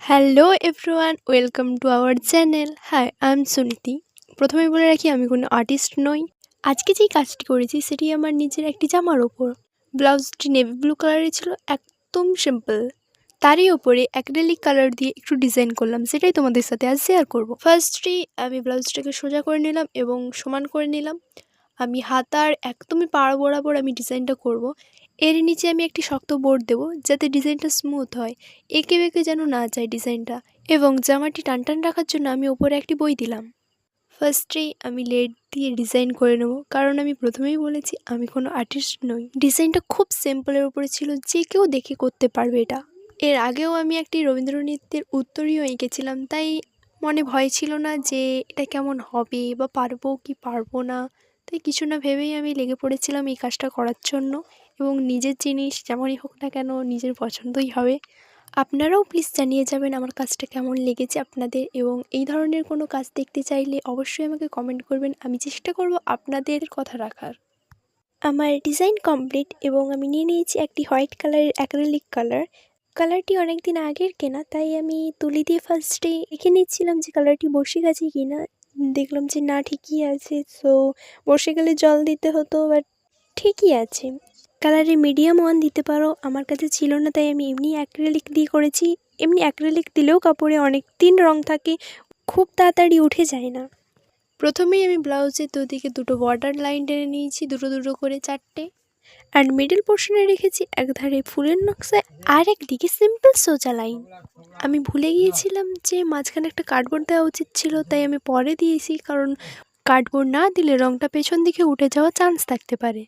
Hello everyone, welcome to our channel. Hi, I am Suniti. প্রথমেই বলে রাখি, আমি কোনো আর্টিস্ট নই। আজকে যেই কাজটি করেছি সেটি আমার নিজের একটি জামার ওপর। ব্লাউজটি নেভি ব্লু কালারের ছিল, একদম সিম্পল। তারই ওপরে অ্যাক্রিলিক কালার দিয়ে একটু ডিজাইন করলাম, সেটাই তোমাদের সাথে আজ শেয়ার করব। ফার্স্টলি আমি ব্লাউজটাকে সোজা করে নিলাম এবং সমান করে নিলাম। আমি হাতার একদমই পাড় বরাবর আমি ডিজাইনটা করব। এর নিচে আমি একটি শক্ত বোর্ড দেবো যাতে ডিজাইনটা স্মুথ হয়, এঁকে বেঁকে যেন না যায় ডিজাইনটা। এবং জামাটি টানটান রাখার জন্য আমি ওপরে একটি বই দিলাম। ফার্স্টেই আমি লেড দিয়ে ডিজাইন করে নেব, কারণ আমি প্রথমেই বলেছি আমি কোনো আর্টিস্ট নই। ডিজাইনটা খুব সিম্পলের উপরে ছিল, যে কেউ দেখে করতে পারবে এটা। এর আগেও আমি একটি রবীন্দ্রনৃত্যের উত্তরীয় এঁকেছিলাম, তাই মনে ভয় ছিল না যে এটা কেমন হবে বা পারবো কি পারবো না। তাই কিছু না ভেবেই আমি লেগে পড়েছিলাম এই কাজটা করার জন্য। এবং নিজের জিনিস যেমনই হোক না কেন নিজের পছন্দই হবে। আপনারাও প্লিজ জানিয়ে যাবেন আমার কাজটা কেমন লেগেছে আপনাদের, এবং এই ধরনের কোনো কাজ দেখতে চাইলে অবশ্যই আমাকে কমেন্ট করবেন। আমি চেষ্টা করব আপনাদের কথা রাখার। আমার ডিজাইন কমপ্লিট এবং আমি নিয়ে নিয়েছি একটি হোয়াইট কালারের অ্যাক্রিলিক কালার। কালারটি অনেক দিন আগের কেনা, তাই আমি তুলি দিয়ে ফার্স্টে দেখে নিচ্ছিলাম যে কালারটি বসে গেছে কি না। দেখলাম যে না, ঠিকই আছে। সো বসে গেলে জল দিতে হতো, বাট ঠিকই আছে। কালারে মিডিয়াম ওয়ান দিতে পারো, আমার কাছে ছিল না তাই আমি এমনি অ্যাক্রিলিক দিয়ে করেছি। এমনি অ্যাক্রিলিক দিলেও কাপড়ে অনেক দিন রং থাকে, খুব তাড়াতাড়ি উঠে যায় না। প্রথমেই আমি ব্লাউজের দুদিকে দুটো বর্ডার লাইন টেনে নিয়েছি, দুটো দুটো করে চারটে। আর মিডল পোর্শনে রেখেছি একধারে ফুলের নকশায়, আর একদিকে সিম্পল সোজা লাইন। আমি ভুলে গিয়েছিলাম যে মাঝখানে একটা কার্ডবোর্ড দেওয়া উচিত ছিল, তাই আমি পরে দিয়েছি, কারণ কার্ডবোর্ড না দিলে রংটা পেছন দিকে উঠে যাওয়ার চান্স থাকতে পারে।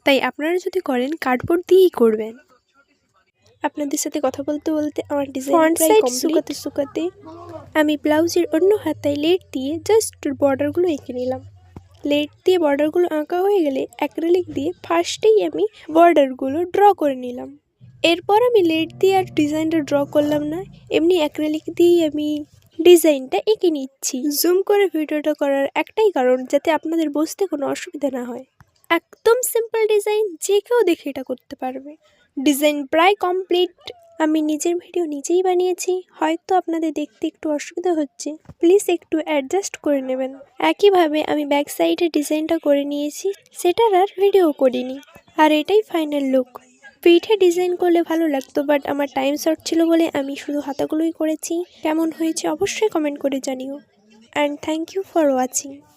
তাই আপনারা যদি করেন কার্ডবোর্ড দিয়েই করবেন। আপনাদের সাথে কথা বলতে বলতে আমার ডিজাইন প্রায় শুকাতে শুকাতে আমি ব্লাউজের অন্য হাতায় লেড দিয়ে জাস্ট বর্ডারগুলো এঁকে নিলাম। লেড দিয়ে বর্ডারগুলো আঁকা হয়ে গেলে অ্যাক্রিলিক দিয়ে ফার্স্টেই আমি বর্ডারগুলো ড্র করে নিলাম। এরপর আমি লেড দিয়ে আর ডিজাইনটা ড্র করলাম না, এমনি অ্যাক্রিলিক দিয়েই আমি ডিজাইনটা এঁকে নিচ্ছি। জুম করে ভিডিওটা করার একটাই কারণ, যাতে আপনাদের বুঝতে কোনো অসুবিধা না হয়। একদম সিম্পল ডিজাইন, যে কেউ দেখে এটা করতে পারবে। ডিজাইন প্রায় কমপ্লিট। আমি নিজের ভিডিও নিজেই বানিয়েছি, হয়তো আপনাদের দেখতে একটু অসুবিধা হচ্ছে, প্লিজ একটু অ্যাডজাস্ট করে নেবেন। একইভাবে আমি ব্যাক সাইডে ডিজাইনটা করে নিয়েছি, সেটার আর ভিডিও করিনি। আর এটাই ফাইনাল লুক। পিঠে ডিজাইন করলে ভালো লাগতো, বাট আমার টাইম শর্ট ছিল বলে আমি শুধু হাতাগুলোই করেছি। কেমন হয়েছে অবশ্যই কমেন্ট করে জানিও। And thank you for watching.